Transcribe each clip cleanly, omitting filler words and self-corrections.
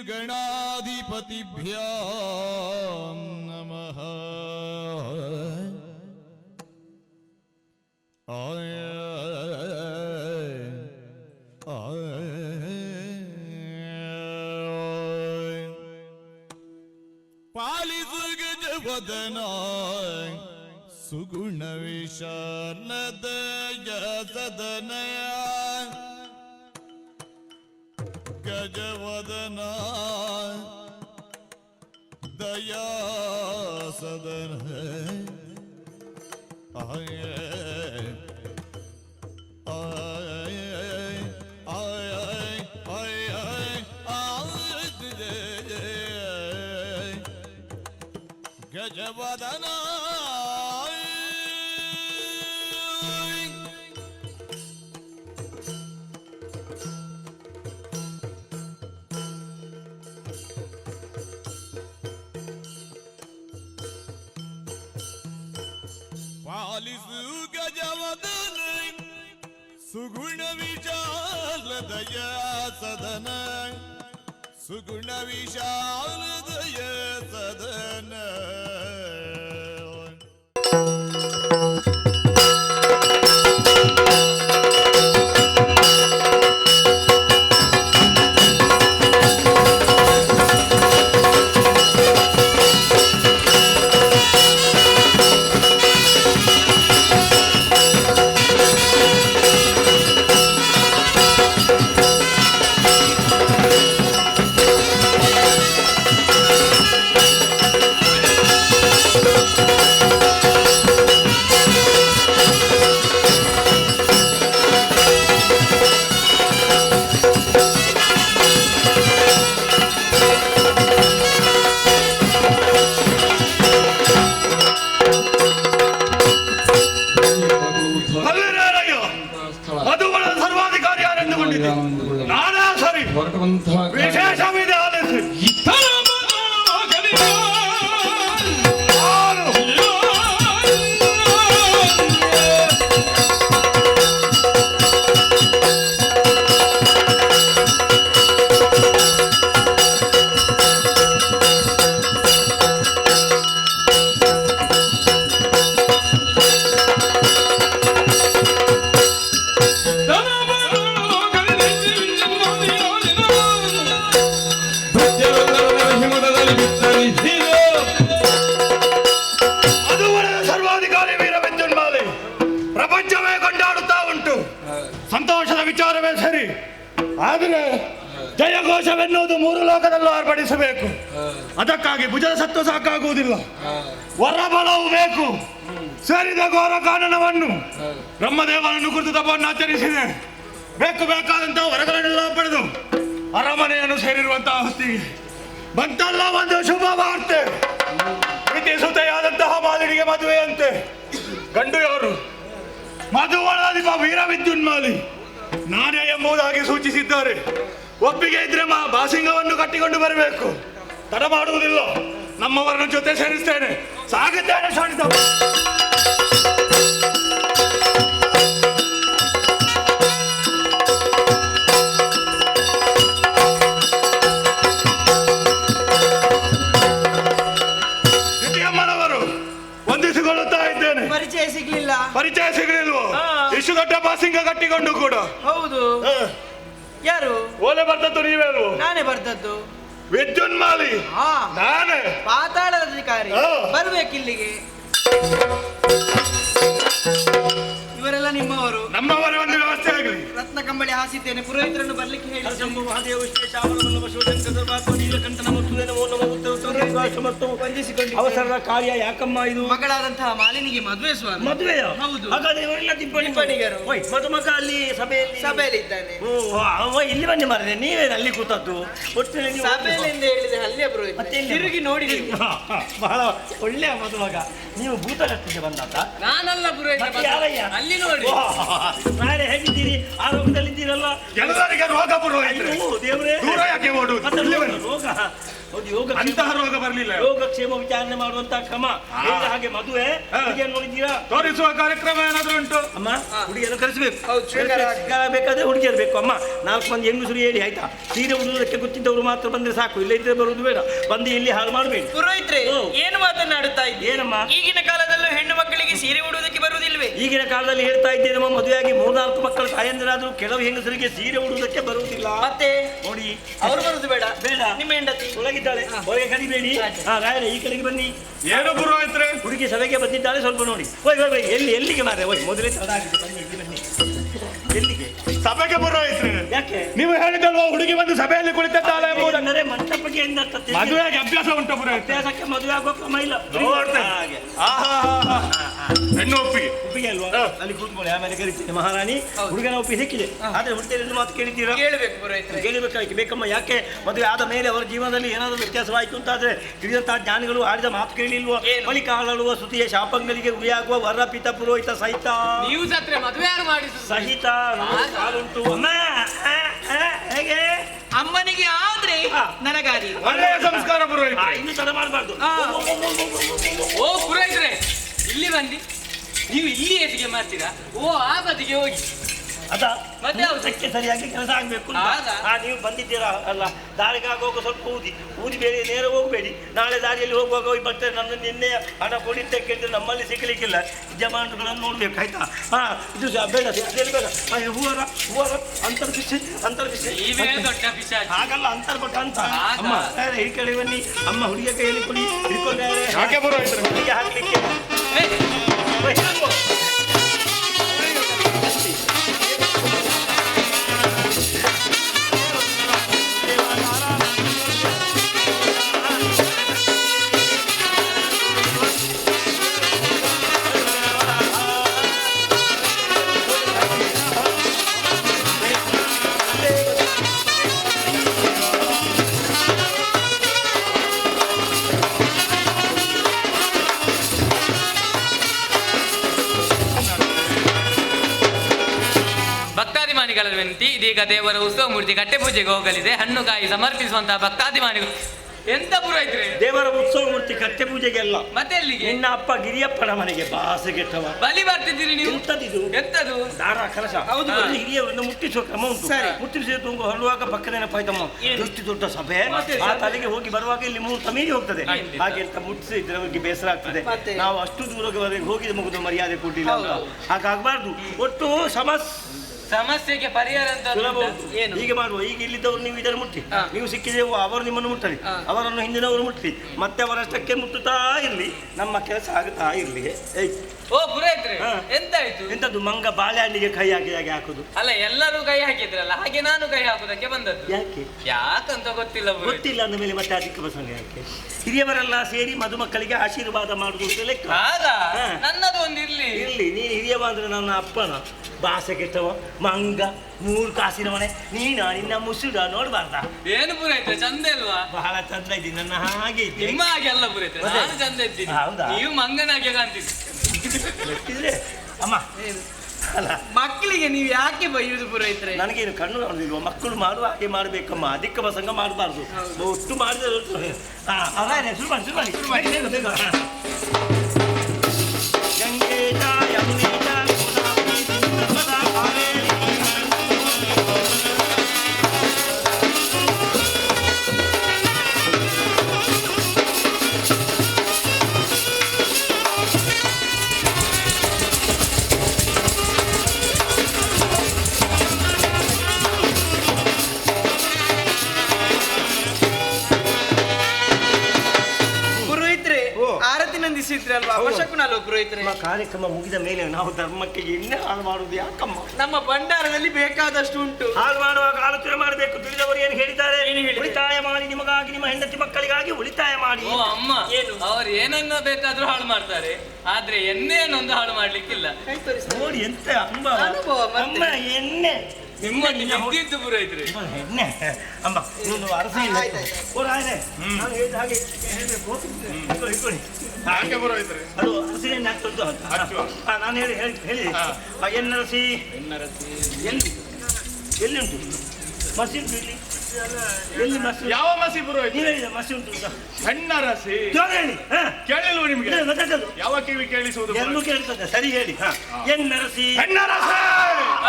ಗಣಾಧಿಪತಿಭ್ಯೋ ನಮಃ. ಪಾಲಿಸು ಗಜವದನ ಸುಗುಣ ವಿಶಾಲದಯ ಸದನಯ ಗಜವದನ ದಯಾ ಸದನ ಗಜವದನ ಪಾಲಿಸು ಗಜವದನ ಸುಗುಣ ವಿಶಾಲದಯ ಸದನ ಸುಗುಣ ವಿಶಾಲದಯ ಸದನ. ವಿಶೇಷವಿದೆ ಆಲಿಸಿ. ಸಂತೋಷದ ವಿಚಾರವೇ ಸರಿ, ಆದರೆ ಜಯಘೋಷವೆನ್ನುವುದು ಮೂರು ಲೋಕದಲ್ಲೂ ಆರ್ಭಟಿಸಬೇಕು. ಅದಕ್ಕಾಗಿ ಭುಜದ ಸತ್ವ ಸಾಕಾಗುವುದಿಲ್ಲ, ವರಬಲವು ಬೇಕು. ಸೇರಿದ ಘೋರ ಕಾನನವನ್ನು ಬ್ರಹ್ಮದೇವನನ್ನು ಕುರಿತು ತಪವನ್ನು ಆಚರಿಸಿದೆ. ಬೇಕಾದಂತಹ ವರಗಳನ್ನೆಲ್ಲ ಪಡೆದು ಅರಮನೆಯನ್ನು ಸೇರಿರುವಂತಹ ಹೊತ್ತಿಗೆ ಬಂತಲ್ಲ ಒಂದು ಶುಭ ವಾರ್ತೆ. ಪ್ರೀತಿ ಸುತೆಯಾದಂತಹ ಮಾಲಿನಿಗೆ ಮದುವೆಯಂತೆ. ಗಂಡು ಯಾರು? ಮಧುವಳಾಧಿಪ ವೀರವಿದ್ಯುನ್ಮಾಲಿ ನಾನೇ ಎಂಬುದಾಗಿ ಸೂಚಿಸಿದ್ದಾರೆ. ಒಪ್ಪಿಗೆ ಇದ್ರೆ ಬಾಸಿಂಗವನ್ನು ಕಟ್ಟಿಕೊಂಡು ಬರಬೇಕು. ತಡ ಮಾಡುವುದಿಲ್ಲ, ನಮ್ಮವರನ್ನ ಜೊತೆ ಸೇರಿಸ್ತೇನೆ. ಸಾಗುತ್ತೇನೆ ಶಾಂತ. ದ್ವಿತೀಯಮ್ಮನವರು ವಂದಿಸಿಕೊಳ್ಳುತ್ತಾ ಇದ್ದೇನೆ. ಪರಿಚಯ ಸಿಗಲಿಲ್ವೋ? ಇಷ್ಟು ದೊಡ್ಡ ಬಾಸಿಂಗ ಕಟ್ಟಿಕೊಂಡು ಕೂಡ. ಹೌದು. ಯಾರು? ಓಲೆ ಬರ್ತದ್ದು ನೀವೇಲ್ವೋ? ನಾನೇ ಬರ್ತದ್ದು. ವಿದ್ಯುನ್ಮಾಲಿ ನಾನೇ. ಪಾತಾಳದ ಅಧಿಕಾರಿ ಬರ್ಬೇಕಿಲ್ಲಿಗೆ. ಇವರೆಲ್ಲ ನಿಮ್ಮವರು? ನಮ್ಮವರೇ. ಒಂದು ವ್ಯವಸ್ಥೆ ಆಗಲಿ. ರತ್ನ ಕಂಬಳಿ ಹಾಸಿದ್ದೇನೆ, ಪುರೋಹಿತರನ್ನು ಬರ್ಲಿಕ್ಕೆ ಹೇಳಿ. ಅವಸರದ ಕಾರ್ಯ ಯಾಕಮ್ಮ ಇದು? ಮಗಳಾದಂತಹ ಮಾಲಿನಿಗೆ ಮದುವೆ ಸ್ವಾಮಿ. ಮದುವೆಯ? ಹೌದು. ಹಾಗಾದ್ರೆ ಇವರೆಲ್ಲ ಟಿಪ್ಪಣಿಗರು. ಮದುಮಗ ಅಲ್ಲಿ ಸಭೆಯಲ್ಲಿ ಇದ್ದಾನೆ. ಇಲ್ಲಿ ಬನ್ನಿ ಮಾರದೆ, ನೀವೇ ಅಲ್ಲಿ ಕೂತದ್ದು? ಒಟ್ಟಿನಲ್ಲಿ ಸಭೆಯಲ್ಲಿ ಹೇಳಿದ್ರೆ ಅಲ್ಲೇ ಪುರೋಹಿತ ತಿರುಗಿ ನೋಡಿ. ಬಹಳ ಒಳ್ಳೆಯ ಮದುಮಗ. ನೀವು ಭೂತಗತ್ತಿಗೆ ಬಂದಾಗ? ನಾನಲ್ಲ ಪುರೋಹಿತ, ಅಲ್ಲಿ ನೋಡಿ. ನಾಳೆ ಹೇಗಿದ್ದೀರಿ? ಆರೋಗ್ಯದಲ್ಲಿದ್ದೀರಲ್ಲ? ಎಲ್ಲರಿಗೆ ರೋಗ ಪುರೋಹಿತ. ದೇವರೇ, ದೂರ ಯಾಕೆ ಓಡುವುದು? ರೋಗ ಅಂತಹ ರೋಗ ಬರ್ಲಿಲ್ಲ. ಯೋಗಕ್ಷೇಮ ವಿಚಾರಣೆ ಮಾಡುವಂತಹ ಕ್ರಮ. ಹಾಗೆ ಮದುವೆ ನೋಡಿದ್ದೀರಾ? ತೋರಿಸುವ ಕಾರ್ಯಕ್ರಮ ಏನಾದ್ರು ಉಂಟು? ಅಮ್ಮ ಹುಡುಗಿಯನ್ನು ಕರೆಸಬೇಕು. ಬೇಕಾದ್ರೆ ಹುಡುಗಿಯರು ಬೇಕು. ಅಮ್ಮ 4 ಮಂದಿ ಹೆಂಗಸರು ಹೇಳಿ ಆಯ್ತಾ? ಸೀರೆ ಉಡುವುದಕ್ಕೆ ಗೊತ್ತಿದ್ದವರು ಮಾತ್ರ ಬಂದ್ರೆ ಸಾಕು, ಇಲ್ಲ ಇದ್ರೆ ಬರುವುದು ಬೇಡ. ಬಂದು ಇಲ್ಲಿ ಹಾಳು ಮಾಡಬೇಡಿ. ಪುರೋಹಿತ್ರೆ ಏನು ಮಾತನಾಡುತ್ತಾ ಇದ್ದೀರಿ? ಏನಮ್ಮ? ಈಗಿನ ಕಾಲದಲ್ಲೂ ಹೆಣ್ಣು ಮಕ್ಕಳಿಗೆ ಸೀರೆ ಉಡುವುದಕ್ಕೆ ಬರುವುದಿಲ್ವೇ? ಈಗಿನ ಕಾಲದಲ್ಲಿ ಹೇಳ್ತಾ ಇದ್ದೇನೆ, ನಮ್ಮ ಮದುವೆಯಾಗಿ 3-4 ಮಕ್ಕಳು ತಾಯಂದಿರಾದ್ರೂ ಕೆಲವು ಹೆಂಗಸರಿಗೆ ಸೀರೆ ಉಡುವುದಕ್ಕೆ ಬರುವುದಿಲ್ಲ. ಮತ್ತೆ ನೋಡಿ, ಅವರು ಬರುವುದು ಬೇಡ. ಬೇಡ. ನಿಮ್ಮ ಹೆಂಡತಿ ಒಳಗಿದ್ದಾಳೆ, ಹೊರಗೆ ಕಡಿಬೇಡಿ. ರಾಯರೇ ಈ ಕಡೆಗೆ ಬನ್ನಿ. ಏನು ಪುರೋಹಿತ್ರೆ? ಹುಡುಗಿ ಸಭೆಗೆ ಬಂದಿದ್ದಾಳೆ, ಸ್ವಲ್ಪ ನೋಡಿ. ಎಲ್ಲಿಗೆ ಮಾರೆ? ಮೊದಲೇ ತಡ ಆಗಿದೆ. ಬನ್ನಿ ಬನ್ನಿ. ಎಲ್ಲಿಗೆ? ಸಭೆಗೆ ಪುರೋಹಿತ್ರೆ. ಯಾಕೆ? ನೀವು ಹೇಳಿದಲ್ವಾ ಹುಡುಗಿ ಬಂದು ಸಭೆಯಲ್ಲಿ ಕುಳಿತಿದ್ದಾಳೆ ಎಂಬುದನ್ನು. ಮಂಟಪಕ್ಕೆ ಮದುವೆಗೆ ಅಭ್ಯಾಸ ಉಂಟು ಪುರೋಹಿತ್ರೆ? ಅಭ್ಯಾಸಕ್ಕೆ ಮದುವೆ ಆಗೋ ಕ್ರಮ ಇಲ್ಲ. ಹಾಗೆ ಹೆಣ್ಣು ಒಪ್ಪಿಗೆ ಅಲ್ವಾ? ಅಲ್ಲಿ ಕೂತ್ಕೊಳ್ಳಿ, ಆಮೇಲೆ ಕರಿತೀನಿ. ಮಹಾರಾಣಿ, ಹುಡುಗನ ಒಪ್ಪಿಗೆ ಸಿಕ್ಕಿದೆ. ಆದ್ರೆ ಹುಡುಗಿಯರು ಮಾತು ಕೇಳಿದ್ದೀರಾ? ಕೇಳಬೇಕು ಪುರೋಹಿತ್ರೆ. ಕೇಳಬೇಕಾಗಿ ಬೇಕಮ್ಮ. ಯಾಕೆ? ಮದುವೆ ಆದ ಮೇಲೆ ಅವರ ಜೀವನದಲ್ಲಿ ಏನಾದರೂ ವ್ಯತ್ಯಾಸವಾಯಿತು ಅಂತಾದ್ರೆ ತಿಳಿದಂತಹ ಜ್ಞಾನಿಗಳು ಆಡಿದ ಮಾತು ಕೇಳಿಲ್ವೋ? ಬಳಿಕ ಆಳುವ ಸ್ತುತಿಯ ಶಾಪಂಗಳಿಗೆ ಗುರಿಯಾಗುವ ವರಪಿತ ಪುರೋಹಿತ ಸಹಿತ ನೀವು ಸತ್ರೆ ಮದುವೆ ಯಾರು ಮಾಡಿಸುದು ಸಹಿತ ಉಂಟು. ಅಮ್ಮ ಹೇಗೆ? ಅಮ್ಮನಿಗೆ ಆದ್ರೆ ನನಗಾರಿ ಒಳ್ಳೆಯ ಸಂಸ್ಕಾರ ಪುರೋಹಿತ. ಇನ್ನು ತಡ ಮಾಡಬಾರ್ದು. ಓ ಪುರೋಹಿತ್ರೆ, ಇಲ್ಲಿ ಬಂದಿ ನೀವು ಇಲ್ಲಿ ಎಸಿಗೆ ಮಾಡ್ತೀರಾ? ಓ ಆ ಬದಿಗೆ ಹೋಗಿ. ಅದ ಮತ್ತೆ ಅದಕ್ಕೆ ಸರಿಯಾಗಿ ಕೆಲಸ ಆಗ್ಬೇಕು. ಹೌದಾ? ನೀವು ಬಂದಿದ್ದೀರಾ ಅಲ್ಲ, ದಾರಿಗೆ ಆಗುವಾಗ ಸ್ವಲ್ಪ ಊದಿ ಬೇಡಿ, ನೇರ ಹೋಗಬೇಡಿ. ನಾಳೆ ದಾರಿಯಲ್ಲಿ ಹೋಗುವಾಗ ಹೋಗಿ ಬರ್ತೇನೆ. ನನ್ನ ನಿನ್ನೆ ಹಣ ಕೊಡಿ ಅಂತ ಕೇಳಿದ್ರೆ ನಮ್ಮಲ್ಲಿ ಸಿಗ್ಲಿಕ್ಕಿಲ್ಲ. ಜಮಾನುಗಳನ್ನು ನೋಡ್ಬೇಕು ಆಯ್ತಾ? ಇದು ಬೇಡ, ಬೇಡ. ಹೂವರ ಅಂತರ್ಪಿಸಿ ಹಾಗಲ್ಲ, ಅಂತರ್ಪಟ್ಟ ಅಂತ. ಅಮ್ಮ ಈ ಕಡೆ ಬನ್ನಿ. ಅಮ್ಮ ಹುಡುಗಿಯ ಕೈಯಲ್ಲಿ ಕೊಡಿ, ಹಿಡ್ಕೊಂಡ್ರೆ ಹುಡುಗಿ ಹಾಕ್ಲಿಕ್ಕೆ. ಭಕ್ತಾದಿಮಾನಿಗಳ ವಿನಂತಿ. ಇದೀಗ ದೇವರ ಉತ್ಸವ ಮೂರ್ತಿ ಕಟ್ಟೆ ಪೂಜೆಗೆ ಹೋಗಲಿದೆ. ಹಣ್ಣು ಕಾಯಿ ಸಮರ್ಪಿಸುವಂತಹ ಭಕ್ತಾದಿಮಾನಿಗಳು. ಎಂತ ಪುರೋಹಿತ್ರೆ? ದೇವರ ಉತ್ಸವ ಮೂರ್ತಿ ಕಟ್ಟೆ ಪೂಜೆಗೆಲ್ಲ. ಮತ್ತೆ ಎಲ್ಲಿಗೆ? ನಿನ್ನ ಅಪ್ಪ ಗಿರಿಯಪ್ಪನ ಮನೆಗೆ. ಬಾಸೆಗೆಟ್ಟವ ಬಲಿ ಬರ್ತಿದ್ದೀರಿ ನೀವು. ಎಂತದಿದು? ಎಂತದು? ದಾರ ಕಲಶ. ಹೌದು. ಹಿರಿಯವನ್ನು ಮುಟ್ಟಿಸುವ ಕ್ರಮ ಉಂಟು. ಮುಟ್ಟಿಸಿ ತುಂಗು ಹೊರಡುವಾಗ ಪಕ್ಕ ನೆನಪಾಯ್ತಮ್ಮ, ಎಷ್ಟು ದೊಡ್ಡ ಸಭೆ. ಆ ತಲೆಗೆ ಹೋಗಿ ಬರುವಾಗ ಇಲ್ಲಿ ಮುಹೂರ್ತ ಮೀರಿ ಹೋಗ್ತದೆ. ಹಾಗೆ ಅಂತ ಮುಟ್ಟಿಸಿದ್ರೆ ಅವರಿಗೆ ಬೇಸರ ಆಗ್ತದೆ. ನಾವು ಅಷ್ಟು ದೂರವರೆಗೆ ಹೋಗಿ ಮುಗಿದ ಮರ್ಯಾದೆ ಕೊಟ್ಟಿಲ್ಲ ಅಂತ. ಹಾಗಾಗಬಾರ್ದು. ಒಟ್ಟು ಸಮಸ್ಯೆಗೆ ಪರಿಹಾರ ಅಂತ ಏನು? ಹೀಗೆ ಮಾಡುವ. ಈಗ ಇಲ್ಲಿದ್ದವರು ನೀವು ಇದನ್ನು ಮುಟ್ಟಿ, ನೀವು ಸಿಕ್ಕಿದ್ರೆ ಅವರು ನಿಮ್ಮನ್ನು ಮುಟ್ಟಲಿ, ಅವರನ್ನು ಹಿಂದಿನವರು ಮುಟ್ಟಿ, ಮತ್ತೆ ಅವರಷ್ಟಕ್ಕೆ ಮುಟ್ಟುತ್ತಾ ಇರ್ಲಿ. ನಮ್ಮ ಕೆಲಸ ಆಗುತ್ತಾ ಇರ್ಲಿ. ಓ ಪುರೋಹಿತ್ರೆ, ಎಂತಾಯ್ತು? ಎಂತದ್ದು? ಮಂಗ ಬಾಳೆಹಣ್ಣಿಗೆ ಕೈ ಹಾಕುದು. ಅಲ್ಲ, ಎಲ್ಲರೂ ಕೈ ಹಾಕಿದ್ರಲ್ಲ, ಹಾಗೆ ನಾನು ಕೈ ಹಾಕುದಕ್ಕೆ ಬಂದದ್ದು. ಯಾಕಂತ ಗೊತ್ತಿಲ್ಲ. ಗೊತ್ತಿಲ್ಲ ಅಂದ ಮೇಲೆ ಮತ್ತೆ ಅದಕ್ಕೆ ಪ್ರಸಂಗ ಯಾಕೆ? ಹಿರಿಯವರೆಲ್ಲ ಸೇರಿ ಮದುಮಕ್ಕಳಿಗೆ ಆಶೀರ್ವಾದ ಮಾಡುದು ಅಂತ ಲೆಕ್ಕ. ನನ್ನದು ಒಂದು ಇರ್ಲಿ. ನೀನು ಹಿರಿಯವ ಅಂದ್ರೆ ನನ್ನ ಅಪ್ಪನ ಬಾಸೆ ಕೆಟ್ಟವ ಮಂಗ 3 ಕಾಸಿನ ಮನೆ. ನಿನ್ನ ಮುಸುಡ ನೋಡ್ಬಾರ್ದ? ಏನು ಪುರೋಹಿತ್ರೆ, ಚಂದ ಇಲ್ವಾ? ಬಹಳ ಚಂದ ಇದ್ದೀನಿ. ನನ್ನ ಹಾಗೆ ಇದ್ದೆ. ನಿಮ್ಮ ಹಾಗೆ ಅಲ್ಲ ಪುರೋಹಿತ್ರೆ, ನಾನು ಚಂದ ಇದ್ದೀನಿ. ಹೌದಾ? ನೀವು ಮಂಗನಾಗೆ ಕಾಣ್ತಿದ್ರಿ. ಅಮ್ಮ ಅಲ್ಲ, ಮಕ್ಕಳಿಗೆ ನೀವು ಯಾಕೆ ಬೈಯುವುದು ಪುರೋಹಿತ್ರೆ? ನನಗೇನು ಕಣ್ಣು ಕಾಣುದಿಲ್ವ? ಮಕ್ಕಳು ಮಾಡುವ ಹಾಗೆ ಮಾಡ್ಬೇಕಮ್ಮ. ಅಧಿಕ ಪ್ರಸಂಗ ಮಾಡಬಾರ್ದು. ಒಟ್ಟು ಮಾಡಿದ್ರೆ ನಂದಿಸಿದ್ರಲ್ವಾ, ಅವಶ್ಯಕನಲ್ವ ಪುರೋಹಿತರೆ? ಕಾರ್ಯಕ್ರಮ ಮುಗಿದ ಮೇಲೆ ನಾವು ಧರ್ಮಕ್ಕೆ ಎಣ್ಣೆ ಹಾಳು ಮಾಡುದು ಯಾಕಮ್ಮ? ನಮ್ಮ ಭಂಡಾರದಲ್ಲಿ ಬೇಕಾದಷ್ಟು ಉಂಟು. ಹಾಳು ಮಾಡುವಾಗ ಆಲೋಚನೆ ಮಾಡಬೇಕು. ತಿಳಿದವರು ಏನು ಹೇಳಿದ್ದಾರೆ? ಉಳಿತಾಯ ಮಾಡಿ, ನಿಮಗಾಗಿ, ನಿಮ್ಮ ಹೆಂಡತಿ ಮಕ್ಕಳಿಗಾಗಿ ಉಳಿತಾಯ ಮಾಡಿ. ಓ ಅಮ್ಮ, ಏನು ಅವರು ಏನನ್ನ ಬೇಕಾದ್ರೂ ಹಾಳು ಮಾಡ್ತಾರೆ, ಆದ್ರೆ ಎಣ್ಣೆಯನ್ನೊಂದು ಹಾಳು ಮಾಡ್ಲಿಕ್ಕಿಲ್ಲ. ನೋಡಿ ಎಂತ ಅನುಭವ. ಅಮ್ಮ ಎಣ್ಣೆ ನಿಮ್ಮದ್ದು ಪುರೋಹಿತರೆ. ಎಣ್ಣೆ ಅಮ್ಮ ನೀನು ಅರಸಿ ಇಲ್ಲ. ನಾನು ಹೇಳಿದ ಹಾಗೆ ಹೇಳ್ಬೇಕು. ಅದು ಅರಸಿ ಎಣ್ಣೆ ಹಾಕ್ತದ್ದು ಅಂತ ನಾನು ಹೇಳಿ ಎನ್ನರಸಿ ಎಲ್ಲಿ ಉಂಟು? ಮಸೀನ್ ಇಲ್ಲಿ ಎಲ್ಲಿ ಮಸಿ? ಯಾವ ಮಸಿ ಪುರೋಹಿತ? ನೀವು ಹೇಳಿದ ಮಸಿ ಉಂಟು ಅಂತ. ಹೆಣ್ಣರಸಿ ಜೋರ ಹೇಳಿ. ಕೇಳಿಲ್ವ ನಿಮ್ಗೆ? ಇದು ಗೊತ್ತಾಗ್ತದೆ. ಯಾವ ಕಿವಿ ಕೇಳಿಸುವುದು? ಎಲ್ಲೂ ಕೇಳ್ತದೆ. ಸರಿ ಹೇಳಿ. ಎನ್ನರಸಿ. ಹೆಣ್ಣರಸಿ.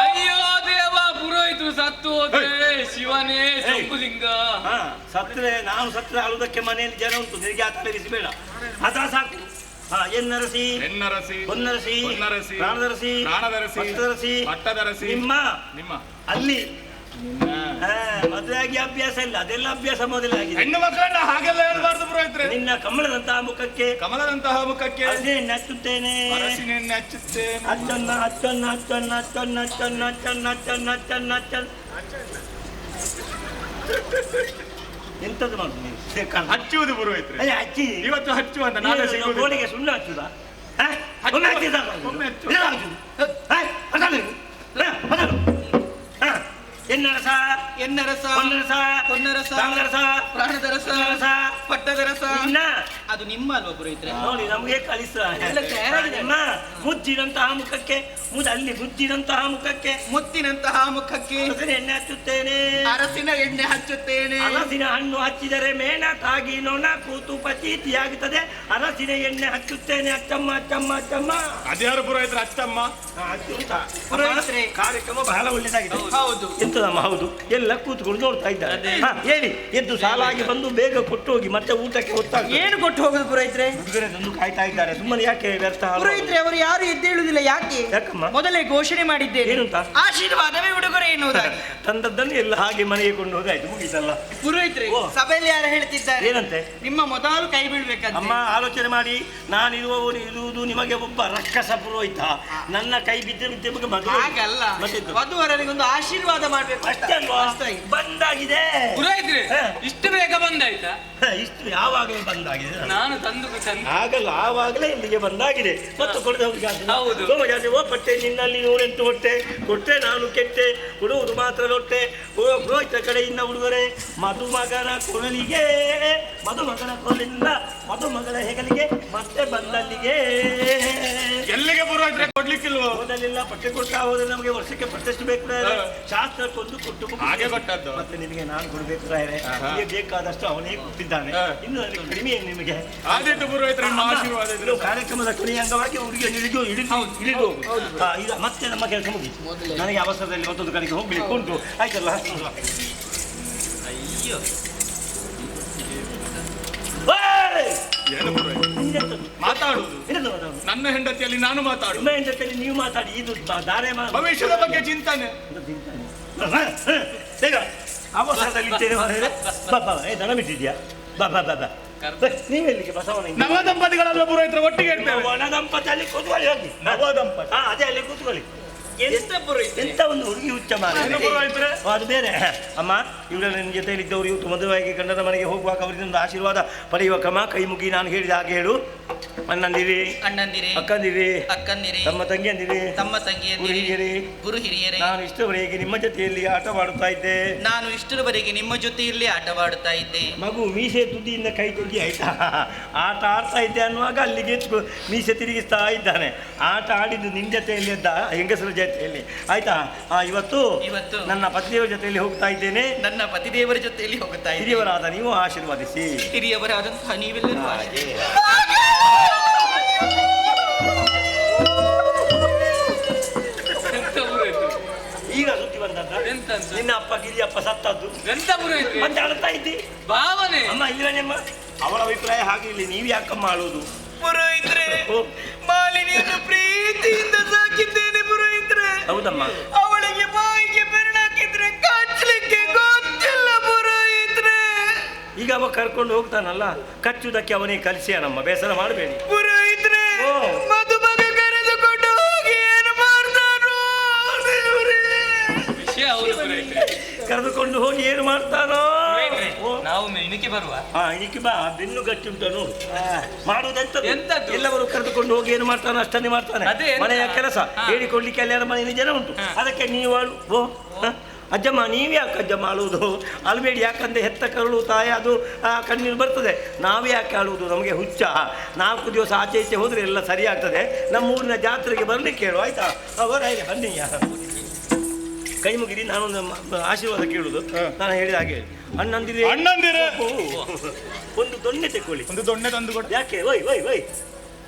ಅಯ್ಯೋ ದೇವ ಪುರೋಹಿತರು ಸತ್ತು ಹೋದ್ರೆ ಶಿವನೇ ಶಂಭುಲಿಂಗ. ಸತ್ತರೆ ನಾನು ಸತ್ತರೆ ಆಳುವುದಕ್ಕೆ ಮನೆಯಲ್ಲಿ ಜನ ಉಂಟು, ನಿನಗೆ ಆ ತಲೆ ಬಿಸಿಬೇಡ. ಅದ ಸಾಕು. ಎನ್ನರಸಿ, ಹೆಣ್ಣರಸಿ, ಹೊನ್ನರಸಿ, ಹೊನ್ನರಸಿ, ಪ್ರಾಣದರಸಿ, ಪ್ರಾಣದರಸಿ, ಪಟ್ಟದರಸಿ, ಪಟ್ಟದರಸಿ, ನಿಮ್ಮ ಅಲ್ಲಿ ನಿಮ್ಮ ಮದುವೆ ಆಗಿ ಅಭ್ಯಾಸ ಇಲ್ಲ, ಅದೆಲ್ಲ ಅಭ್ಯಾಸ ಮೊದಲೇ ಆಗಿದೆ. ಹೆಣ್ಣು ಮಕ್ಕಳನ್ನ ಹಾಗೆಲ್ಲ ಹೇಳ್ಬಾರ್ದು ಪುರೋಹಿತ್ರೆ. ನಿನ್ನ ಕಮಲದಂತಹ ಮುಖಕ್ಕೆ, ಕಮಲದಂತಹ ಮುಖಕ್ಕೆ ಅರಸಿನ ಹಚ್ಚುತ್ತೇನೆ, ಅರಸಿನೆಣ್ಣೆ ಹಚ್ಚುತ್ತೇನೆ. ಅಚ್ಚನ್ನ ಅಚ್ಚನ್ನ ಅಚ್ಚನ್ನ ಅಚ್ಚನ್ನ ಅಚ್ಚನ್ನ ಅಚ್ಚನ್ನ ಅಚ್ಚನ್ನ ಅಚ್ಚನ್ನ ಅಚ್ಚನ್ನ. ಎಂತದ್ದು ಮಾಡುದು ನೀವು? ಹಚ್ಚುವುದು ಪುರೋಹಿತ್ರೆ. ಹಚ್ಚಿ ಇವತ್ತು ಹಚ್ಚುವಂತ ನಾಳೆ ಸಿಗುವುದು. ಗೋಡೆಗೆ ಸುಣ್ಣ ಹಚ್ಚುದಾ? ಎನ್ನರಸ, ಎನ್ನರಸ, ಹೊನ್ನರಸ, ಹೊನ್ನರಸ, ಪ್ರಾಣದರಸ, ಪ್ರಾಣದರಸ, ರಸ, ಪಟ್ಟದರಸ. ಇನ್ನ ಅದು ನಿಮ್ಮ ಅಲ್ವಾ ಪುರೋಹಿತ್ರೆ? ನೋಡಿ ನಮಗೆ ಕಲಿಸ ಎಲ್ಲ ತಯಾರಾಗಿದೆ. ಮುದ್ದಿನಂತಹ ಮುಖಕ್ಕೆ, ಅಲ್ಲಿ ಮುದ್ದಿನಂತಹ ಮುಖಕ್ಕೆ, ಮುತ್ತಿನಂತಹ ಮುಖಕ್ಕೆ ಅರಸಿನ ಎಣ್ಣೆ ಹಚ್ಚುತ್ತೇನೆ, ಅರಸಿನ ಎಣ್ಣೆ ಹಚ್ಚುತ್ತೇನೆ. ಹಲಸಿನ ಹಣ್ಣು ಹಚ್ಚಿದರೆ ಮೇಣಕ್ಕಾಗಿ ನೊಣ ಕೂತು ಪಚೀತಿಯಾಗುತ್ತದೆ. ಅರಸಿನ ಎಣ್ಣೆ ಹಚ್ಚುತ್ತೇನೆ. ಅಚ್ಚಮ್ಮ ಅಚ್ಚಮ್ಮ ಅಚ್ಚಮ್ಮ. ಅದ್ಯಾರು ಪುರೋಹಿತ್ರೆ? ಅಚ್ಚಮ್ಮ. ಪುರೋಹಿತ್ರೆ. ಕಾರ್ಯಕ್ರಮ ಬಹಳ ಒಳ್ಳೆದಾಗಿದೆ. ಹೌದು. ಎಂತದಮ್ಮ? ಹೌದು, ಎಲ್ಲ ಕೂತ್ಕೊಂಡು ನೋಡ್ತಾ ಇದ್ದಾರೆ. ಹೇಳಿ. ಎದ್ದು ಸಾಲಾಗಿ ಬಂದು ಬೇಗ ಕೊಟ್ಟು ಹೋಗಿ, ಮತ್ತೆ ಊಟಕ್ಕೆ ಹೊತ್ತಾಗ ಏನು ಕೊಟ್ಟು ಹೋಗುದು ಪುರೋಹಿತ್ರೆ? ಹುಡುಗರೆ ತಂದು ಕಾಯ್ತಾ ಇದ್ದಾರೆ. ಸುಮ್ಮನೆ ಯಾಕೆ ವ್ಯರ್ಥ? ಪುರೋಹಿತ್ರೆ, ಅವರು ಯಾರು ಎದ್ದೇಳುವುದಿಲ್ಲ. ಯಾಕೆ? ಯಾಕಮ್ಮ? ಮೊದಲೇ ಘೋಷಣೆ ಮಾಡಿದ್ದೇನೆ. ಏನಂತ? ಆಶೀರ್ವಾದವೇ ಉಡುಗೊರೆ ಎನ್ನುವುದಾಗಿ. ತಂದದ್ದನ್ನು ಎಲ್ಲ ಹಾಗೆ ಮನೆಗೆ ಕೊಂಡು ಹೋದಾಯ್ತು, ಮುಗೀತಲ್ಲ. ಪುರೋಹಿತ್ರೆ, ಓ. ಸಭೆಯಲ್ಲಿ ಯಾರು ಹೇಳ್ತಿದ್ದಾರೆ? ಏನಂತೆ? ನಿಮ್ಮ ಮೊದಲು ಕೈ ಬೀಳ್ಬೇಕಂತ. ಅಮ್ಮ ಆಲೋಚನೆ ಮಾಡಿ. ಇರುವುದು ನಿಮಗೆ ಒಬ್ಬ ರಕ್ಕಸ ಪುರೋಹಿತ. ನನ್ನ ಕೈ ಬಿದ್ದೆ ಬಿದ್ದೆ ಮದುವೆ ಹಾಗಲ್ಲ, ಮತ್ತೆ ವಧುವರನಿಗೊಂದು ಆಶೀರ್ವಾದ ಮಾಡ್ಬೇಕು ಅಷ್ಟೇ ಅಲ್ವಾ? ಬಂದಾಗಿದೆ. ಪುರೋಹಿತ್ರೆ, ಇಷ್ಟು ಬೇಗ ಬಂದಾಯ್ತಾ? ಇಷ್ಟು ಯಾವಾಗಲೇ ಬಂದಾಗಿದೆ. ನಾನು ತಂದು ಆಗಲ್ಲ, ಆವಾಗಲೇ ಇಲ್ಲಿಗೆ ಬಂದಾಗಿದೆ. ಮತ್ತು ಕೊಡದೆ ಹೌದು. ಓ ಪಟ್ಟೆ, ನಿನ್ನಲ್ಲಿ 108 ಹೊಟ್ಟೆ ಕೊಟ್ಟೆ, ನಾನು ಕೆಟ್ಟೆ. ಕೊಡುವುದು ಮಾತ್ರ ರೊಟ್ಟೆ. ಓ ಪುರೋಹಿತ ಕಡೆಯಿಂದ ಉಡುಗೊರೆ. ಮಧುಮಗನ ಕೊರಲಿಗೆ, ಮಧುಮಗನ ಕೊರಲಿಂದ ಮಧುಮಗಳ ಹೆಗಲಿಗೆ, ಮತ್ತೆ ಬಂದಲ್ಲಿಗೆ. ಎಲ್ಲಿಗೆ ಪುರೋಹಿತ್ರೆ? ಕೊಡ್ಲಿಕ್ಕಿಲ್ವೋ? ಹೋದಲ್ಲೆಲ್ಲ ಪಟ್ಟೆ ಕೊಡ್ತಾ ಹೋದ್ರೆ ನಮಗೆ ವರ್ಷಕ್ಕೆ ಪಟ್ಟೆಷ್ಟು ಬೇಕು? ಶಾಸ್ತ್ರಕ್ಕೊಂದು ಕೊಟ್ಟು ಹಾಗೆ ಕೊಟ್ಟದ್ದು. ಮತ್ತೆ ನಿಮಗೆ ನಾನು ಕೊಡಬೇಕು ರಾಯರೇ. ನಿಮಗೆ ಬೇಕಾದಷ್ಟು ಅವನೇ ಕೊಟ್ಟಿದ್ದಾನೆ. ಇನ್ನು ನನಗೆ ಕಡಿಮೆ ಏನು ನಿಮಗೆ? ಆದಿತ್ತು ಪುರೋಹಿತ್ರೆ, ನಿಮ್ಮ ಆಶೀರ್ವಾದ ಇದ್ರೆ. ಇದು ಕಾರ್ಯಕ್ರಮದ ಕೊನೆಯ ಅಂಗವಾಗಿ ಹುಡುಗಿ ಇಳಿದು ಈಗ ಮತ್ತೆ ನಮ್ಮ ಕೆಲಸ ಮುಗಿತು. ನನಗೆ ಅವಸರದಲ್ಲಿ ಮತ್ತೊಂದು ಕಡೆಗೆ ಹೋಗ್ಲಿಕ್ಕೆ ಉಂಟು. ಆಯ್ತಲ್ಲ? ಅಯ್ಯೋ, ಏನು ಪುರೋಹಿತ್ರೆ? ಮಾತಾಡುವುದು ನನ್ನ ಹೆಂಡತಿಯಲ್ಲಿ ನಾನು ಮಾತಾಡು. ನಿಮ್ಮ ಹೆಂಡತಿಯಲ್ಲಿ ನೀವು ಮಾತಾಡಿ. ಇದು ದಾರೆ ಭವಿಷ್ಯದ ಬಗ್ಗೆ ಚಿಂತನೆ. ಬೇಗ ಅವಸರದಲ್ಲಿದ್ದೇನೆ. ಬಾಬಾ, ದನ ಬಿಟ್ಟಿದ್ಯಾ? ಬಾಬಾ ಬಾಬಾ, ನೀವೆಲ್ಲಿಗೆ? ಬಸವನ ನವದಂಪತಿಗಳೆಲ್ಲ ಪುರೋಹಿತ್ರೆ ಒಟ್ಟಿಗೆ ಇರ್ತೇವೆ. ಒಣ ದಂಪತಿಯಲ್ಲಿ ಕೂತ್ಕೊಳ್ಳಿ ಹೋಗಿ. ನವದಂಪತಿ. ಅದೇ ಅಲ್ಲಿ ಕೂತ್ಕೊಳ್ಳಿ. ಎಂತ ಪುರೋಹಿತ್ರೆ? ಎಂತ ಒಂದು ಹುಡುಗಿ ಹುಚ್ಚ ಮಾರ. ಏನು ಪುರೋಹಿತ್ರೆ? ಅದು ಬೇರೆ. ಅಮ್ಮ, ಇವರ ನನ್ನ ಜೊತೆಯಲ್ಲಿದ್ದವರು ಇವತ್ತು ಮದುವೆಯಾಗಿ ಗಂಡನ ಮನೆಗೆ ಹೋಗುವಾಗ ಅವರಿಂದ ಆಶೀರ್ವಾದ ಪಡೆಯುವ ಕ್ರಮ. ಕೈ ಮುಗಿ ನಾನು ಹೇಳಿದ ಹಾಗೆ ಹೇಳು. ಅಣ್ಣಂದಿರಿ, ಅಣ್ಣಂದಿರಿ, ಅಕ್ಕಂದಿರಿ, ಅಕ್ಕಂದಿರಿ, ತಮ್ಮ ತಂಗಿಯಂದಿರಿ, ತಮ್ಮ ತಂಗಿಯಂದಿರಿ, ಹಿರಿಯರೇ, ಗುರು ಹಿರಿಯರೇ, ನಾನು ಇಷ್ಟವರೆಗೆ ನಿಮ್ಮ ಜೊತೆಯಲ್ಲಿ ಆಟವಾಡುತ್ತಾ ಇದ್ದೆ. ನಾನು ಇಷ್ಟರವರೆಗೆ ನಿಮ್ಮ ಜೊತೆಯಲ್ಲಿ ಆಟವಾಡುತ್ತಾ ಇದ್ದೆ. ಮಗು ಮೀಸೆ ತುದಿಯಿಂದ ಕೈ ತೆಗಿ, ಆಯ್ತಾ? ಆಟ ಆಡ್ತಾ ಇದ್ದೆ ಅನ್ನುವಾಗ ಅಲ್ಲಿಗೆ ಮೀಸೆ ತಿರುಗಿಸ್ತಾ ಇದ್ದಾನೆ. ಆಟ ಆಡಿದ್ದು ನಿನ್ನ ಜೊತೆಯಲ್ಲಿ ಎದ್ದ ಹೆಂಗಸರ ಜೊತೆಯಲ್ಲಿ, ಆಯ್ತಾ? ಇವತ್ತು ನನ್ನ ಪತಿದೇವರ ಜೊತೆಯಲ್ಲಿ ಹೋಗ್ತಾ ಇದ್ದೇನೆ. ನನ್ನ ಪತಿದೇವರ ಜೊತೆಯಲ್ಲಿ ಹೋಗುತ್ತಾ ಇದ್ದೆ. ಹಿರಿಯವರಾದ ನೀವು ಆಶೀರ್ವಾದಿಸಿ. ಹಿರಿಯವರಾದಂತಹ ನೀವೆಲ್ಲರೂ ಈಗ ಸುದ್ದಿ ಬಂದದ್ದ? ನಿನ್ನ ಅಪ್ಪ ಗಿರಿಯಪ್ಪ ಸತ್ತದ್ದು. ಎಂತ ಪುರೋಹಿತ್ರೆ? ಮತ್ತೆ ಅಳ್ತಾ ಇದ್ದಿ ಭಾವನೆ. ಅಮ್ಮ ಇಲ್ಲನೇಮ್ಮ. ಅವಳ ಅಭಿಪ್ರಾಯ ಹಾಗೆ ಇಲ್ಲಿ. ನೀವು ಯಾಕಮ್ಮ ಆಳುವುದು? ಪುರೋಹಿತ್ರೆ, ಮಾಲಿನಿಯನ್ನು ಪ್ರೀತಿಯಿಂದ ಸಾಕಿದ್ದೇನೆ ಪುರೋಹಿತ್ರೆ. ಹೌದಮ್ಮ. ಅವಳಿಗೆ ಬಾಯಿಗೆ ಬೆರಳಾಕಿದ್ರೆ ಕಚ್ಚಲಿಕ್ಕೆ ಗೊತ್ತಿಲ್ಲ ಪುರೋಹಿತ್ರೆ. ಈಗ ಅವ ಕರ್ಕೊಂಡು ಹೋಗ್ತಾನಲ್ಲ, ಕಚ್ಚುವುದಕ್ಕೆ ಅವನೇ ಕಲಿಸ್ಯಾನಮ್ಮ. ಬೇಸರ ಮಾಡಬೇಡಿ ಪುರೋಹಿತ್ರೆ. ಮದುಮಗ ಕರೆದುಕೊಂಡು ಹೋಗಿ ಏನು ಮಾಡ್ತಾನೋ ದೇವರೇ. ವಿಷಯ ಹೌದು ಪುರೋಹಿತ್ರೆ. ಕರೆದುಕೊಂಡು ಹೋಗಿ ಏನು ಮಾಡ್ತಾನೋ? ನಾವು ಇಣಿಕೆ ಬರುವ. ಇಣಿಕೆ ಬಾ. ಬೆನ್ನು ಗಟ್ಟಿ ಉಂಟು ನೋಡು. ಮಾಡುವುದೆಂತ? ಎಂತದ್ದು? ಎಲ್ಲವರು ಕರೆದುಕೊಂಡು ಹೋಗಿ ಏನು ಮಾಡ್ತಾನೋ ಅಷ್ಟನ್ನೇ ಮಾಡ್ತಾನೆ. ಅದೇ ಮನೆಯ ಕೆಲಸ ಹೇಳಿಕೊಡ್ಲಿಕ್ಕೆ ಎಲ್ಲರ ಮನೆಯಲ್ಲಿ ಜನ ಉಂಟು. ಅದಕ್ಕೆ ನೀವು ಅಜ್ಜಮ್ಮ, ನೀವು ಯಾಕೆ ಅಜ್ಜಮ್ಮ ಆಳುವುದು? ಅಲ್ಬೇಡಿ. ಯಾಕಂದ್ರೆ ಹೆತ್ತ ಕರುಳು ತಾಯಿ ಅದು ಕಣ್ಣೀರು ಬರ್ತದೆ. ನಾವು ಯಾಕೆ ಆಳುವುದು? ನಮಗೆ ಹುಚ್ಚ. 4 ದಿವಸ ಆಚೆ ಈಚೆ ಹೋದ್ರೆ ಎಲ್ಲ ಸರಿ ಆಗ್ತದೆ. ನಮ್ಮ ಊರಿನ ಜಾತ್ರೆಗೆ ಬರ್ಲಿಕ್ಕೆ ಹೇಳು, ಆಯ್ತಾ? ಬನ್ನಿ. ಕೈ ಮುಗಿದಿ ನಾನೊಂದು ಆಶೀರ್ವಾದ ಕೇಳುದು. ನಾನು ಹೇಳಿದ ಹಾಗೆ ಅಣ್ಣಂದಿರೇ ಅಣ್ಣಂದಿರೇ ಒಂದು ದೊಣ್ಣೆ ತೆಕ್ಕೊಳ್ಳಿ. ಒಂದು ದೊಣ್ಣೆ ತಂದು ಕೊಡು. ಯಾಕೆ ವೈ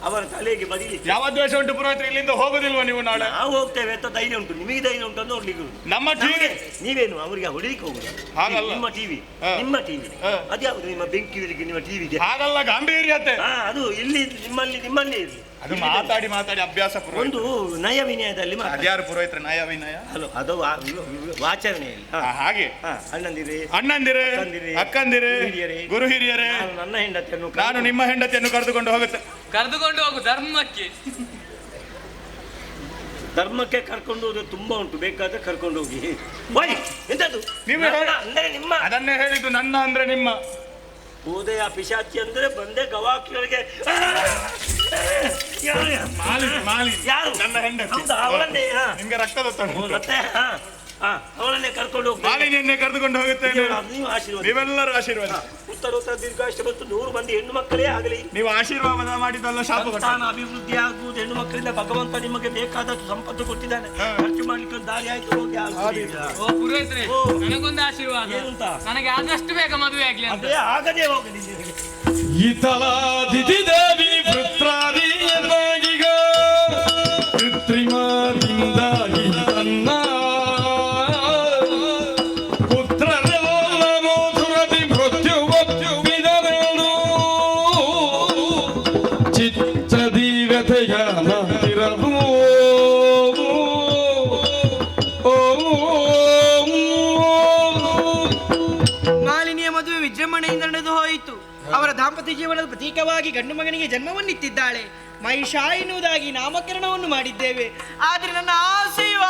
ಅವರ ತಲೆಗೆ ಬದಿಲಿ ಯಾವ ದ್ವೇಷ ಉಂಟು ಪುರೋಹಿತರೆ? ಇಲ್ಲಿಂದ ಹೋಗುದಿಲ್ವಾ ನೀವು ನಾಳೆ? ನಾವು ಹೋಗ್ತೇವೆ ಅಂತ ಧೈರ್ಯ ಉಂಟು, ನಿಮಗೆ ಧೈರ್ಯ ಉಂಟು ಅಂತ ನೋಡ್ಲಿಕ್ಕೆ ನಮ್ಮ ಟಿವಿ ನೀವೇನು ಅವರಿಗೆ ಹೊಡಿಲಿಕ್ಕೆ ಹೋಗುದು? ಹಾಗಲ್ಲ. ನಿಮ್ಮ ಟಿವಿ ಅದ್ಯಾವುದು? ನಿಮ್ಮ ಬೆಂಕಿ ನಿಮ್ಮ ಟಿವಿ ಹಾಗಲ್ಲ, ಗಾಂಭೀರ್ಯತೆ ಅದು ಇಲ್ಲಿ ನಿಮ್ಮಲ್ಲಿ ಇರಲಿ. ಅದು ಮಾತಾಡಿ ಅಭ್ಯಾಸ. ಒಂದು ನಯ ವಿನಯದಲ್ಲಿ ಅದ್ಯಾರು ಪುರೋಹಿತರೆ? ನಯ ವಿನಯ ಅಲ್ಲ, ಅದು ಆಚರಣೆಯಲ್ಲಿ ಹಾಗೆ. ಅಣ್ಣಂದಿರೇ ಅಕ್ಕಂದಿರೇ ಗುರು ಹಿರಿಯರೇ, ನನ್ನ ಹೆಂಡತಿಯನ್ನು ನಾನು ನಿಮ್ಮ ಹೆಂಡತಿಯನ್ನು ಕರೆದುಕೊಂಡು ಹೋಗು ಧರ್ಮಕ್ಕೆ ಕರ್ಕೊಂಡು ಹೋದ್ರೆ ತುಂಬಾ ಉಂಟು, ಬೇಕಾದ್ರೆ ಕರ್ಕೊಂಡು ಹೋಗಿ. ಎಂತದ್ದು ಅಂದ್ರೆ ನಿಮ್ಮ ಅದನ್ನೇ ಹೇಳಿದ್ದು. ನನ್ನ ಅಂದ್ರೆ ನಿಮ್ಮ ಉದಯ ಪಿಶಾಚಿ ಅಂದ್ರೆ ಬಂದೆ ಗವಾಕ್ಷಿಗಳಿಗೆ ಯಾರು? ನನ್ನ ಹೆಂಡತಿ. ಅವಳನ್ನೇ ನಿಮ್ಗೆ ರಕ್ತದೊತ್ತಡ ಮತ್ತೆ ಅವಳನ್ನೇ ಕರ್ಕೊಂಡು ಹೋಗಿ ಮಾಲಿನಿಯನ್ನೇ ಕರೆದುಕೊಂಡು ಹೋಗುತ್ತೇನೆ. ನೀವು ಆಶೀರ್ವಾದ, ನೀವೆಲ್ಲರೂ ಆಶೀರ್ವಾದ. ಉತ್ತರ ದೀರ್ಘಾಷ್ಟ ಮತ್ತು 100 ಮಂದಿ ಹೆಣ್ಣು ಮಕ್ಕಳೇ ಆಗಲಿ. ನೀವು ಆಶೀರ್ವಾದ ಮಾಡಿದ್ದಲ್ಲ ಶಾಪ. ಸಂತಾನ ಅಭಿವೃದ್ಧಿ ಆಗುವುದು ಹೆಣ್ಣು ಮಕ್ಕಳಿಂದ ಭಗವಂತ ನಿಮಗೆ ಬೇಕಾದಷ್ಟು ಸಂಪತ್ತು ಕೊಟ್ಟಿದ್ದಾನೆ. ಖರ್ಚು ಮಾಡ್ಲಿಕ್ಕೆ ದಾರಿ ಆಯ್ತು. ಹೋಗಿ ನನಗೊಂದು ಆಶೀರ್ವಾದ. ಏನಂತ? ನನಗೆ ಆದಷ್ಟು ಬೇಗ ಮದುವೆ ಆಗ್ಲಿ ಅಂತ. ಅದೇ ಆಗದೆ ಹೋಗಲಿ. ಇತಲಾದಿತಿ ದೇವಿ ವೃತ್ರಾದಿ ಎನ್ನಾಗಿಗ ಕೃತ್ರಿಮದಿಂದಾಗಿ ತನ್ನ ಪುತ್ರರೆಲ್ಲ ಮಧುರದಿ ಮೃತ್ಯುವಿದರೇನು ಚಿತ್ತದಿ ವ್ಯಥೆಯನತಿರದು. ಮಾಲಿನಿಯ ಮದುವೆ ವಿಜೃಂಭಣೆಯಿಂದ ನಡೆದು ಹೋಯಿತು. ಅವರ ದಾಂಪತ್ಯ ಜೀವನದ ಪ್ರತೀಕವಾಗಿ ಗಂಡು ಮಗನಿಗೆ ಜನ್ಮವನ್ನಿತ್ತಿದ್ದಾಳೆ. ಮಹಿಷಾ ಎನ್ನುವುದಾಗಿ ನಾಮಕರಣವನ್ನು ಮಾಡಿದ್ದೇವೆ. ಆದರೆ ನನ್ನ ಆಸೆಯು